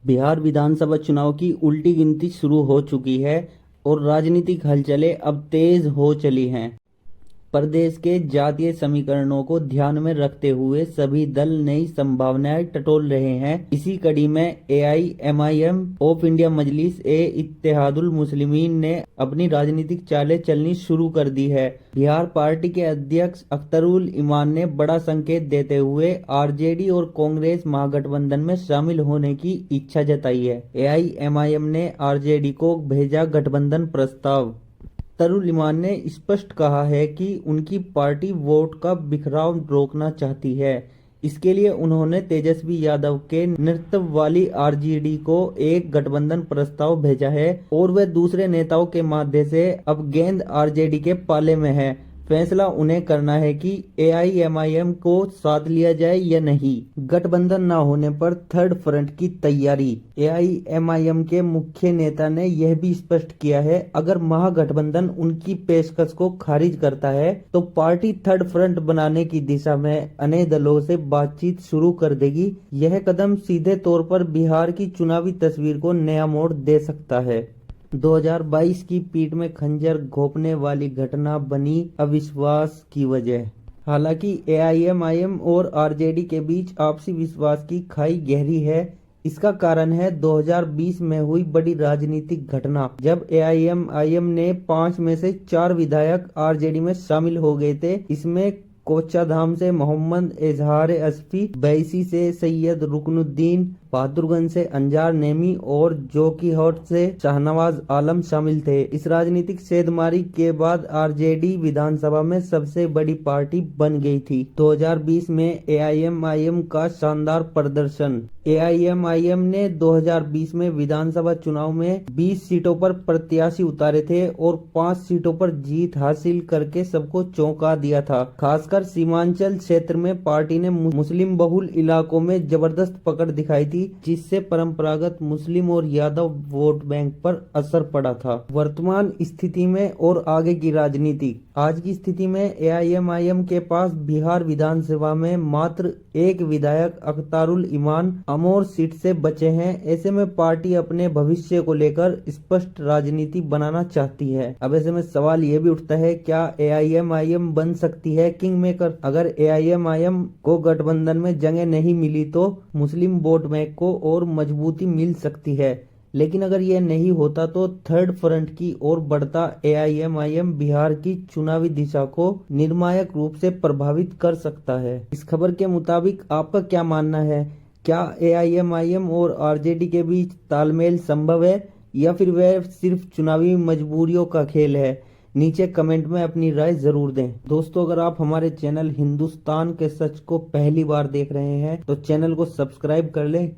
बिहार विधानसभा चुनाव की उल्टी गिनती शुरू हो चुकी है और राजनीतिक हलचलें अब तेज हो चली हैं। प्रदेश के जातीय समीकरणों को ध्यान में रखते हुए सभी दल नई संभावनाएं टटोल रहे हैं। इसी कड़ी में एआईएमआईएम ऑफ इंडिया मजलिस ए इत्तेहादुल मुस्लिमीन ने अपनी राजनीतिक चालें चलनी शुरू कर दी है। बिहार पार्टी के अध्यक्ष अख्तरुल इमान ने बड़ा संकेत देते हुए आरजेडी और कांग्रेस महागठबंधन में शामिल होने की इच्छा जताई है। एआईएमआईएम ने आरजेडी को भेजा गठबंधन प्रस्ताव। तरुल इमान ने स्पष्ट कहा है कि उनकी पार्टी वोट का बिखराव रोकना चाहती है। इसके लिए उन्होंने तेजस्वी यादव के नेतृत्व वाली आरजेडी को एक गठबंधन प्रस्ताव भेजा है और वह दूसरे नेताओं के माध्यम से अब गेंद आरजेडी के पाले में है। फैसला उन्हें करना है कि एआईएमआईएम को साथ लिया जाए या नहीं। गठबंधन न होने पर थर्ड फ्रंट की तैयारी। एआईएमआईएम के मुख्य नेता ने यह भी स्पष्ट किया है, अगर महागठबंधन उनकी पेशकश को खारिज करता है तो पार्टी थर्ड फ्रंट बनाने की दिशा में अन्य दलों से बातचीत शुरू कर देगी। यह कदम सीधे तौर पर बिहार की चुनावी तस्वीर को नया मोड़ दे सकता है। 2022 की पीठ में खंजर घोंपने वाली घटना बनी अविश्वास की वजह। हालांकि एआईएमआईएम और आरजेडी के बीच आपसी विश्वास की खाई गहरी है। इसका कारण है 2020 में हुई बड़ी राजनीतिक घटना, जब एआईएमआईएम ने 5 में से 4 विधायक आरजेडी में शामिल हो गए थे। इसमें कोचाधाम से मोहम्मद एजहार अस्फी, बैसी से सैयद रुकनुद्दीन, बहादुरगंज से अंजार नेमी और जोकीहाट से शाहनवाज आलम शामिल थे। इस राजनीतिक सेंधमारी के बाद आरजेडी विधानसभा में सबसे बड़ी पार्टी बन गई थी। 2020 में एआईएमआईएम का शानदार प्रदर्शन। एआईएमआईएम ने 2020 में विधानसभा चुनाव में 20 सीटों पर प्रत्याशी उतारे थे और 5 सीटों पर जीत हासिल करके सबको चौंका दिया था। खासकर सीमांचल क्षेत्र में पार्टी ने मुस्लिम बहुल इलाकों में जबरदस्त पकड़ दिखाई थी, जिससे परंपरागत मुस्लिम और यादव वोट बैंक पर असर पड़ा था। वर्तमान स्थिति में और आगे की राजनीति। आज की स्थिति में एआईएमआईएम के पास बिहार विधानसभा में मात्र एक विधायक अख्तारुल इमान अमौर सीट से बचे हैं। ऐसे में पार्टी अपने भविष्य को लेकर स्पष्ट राजनीति बनाना चाहती है। अब ऐसे में सवाल ये भी उठता है, क्या एआईएमआईएम बन सकती है किंग मेकर? अगर एआईएमआईएम को गठबंधन में जगह नहीं मिली तो मुस्लिम वोट बैंक को और मजबूती मिल सकती है, लेकिन अगर यह नहीं होता तो थर्ड फ्रंट की ओर बढ़ता एआईएमआईएम बिहार की चुनावी दिशा को निर्णायक रूप से प्रभावित कर सकता है। इस खबर के मुताबिक आपका क्या मानना है? क्या एआईएमआईएम और आरजेडी के बीच तालमेल संभव है या फिर वह सिर्फ चुनावी मजबूरियों का खेल है? नीचे कमेंट में अपनी राय जरूर दें। दोस्तों, अगर आप हमारे चैनल हिंदुस्तान के सच को पहली बार देख रहे हैं तो चैनल को सब्सक्राइब कर लें।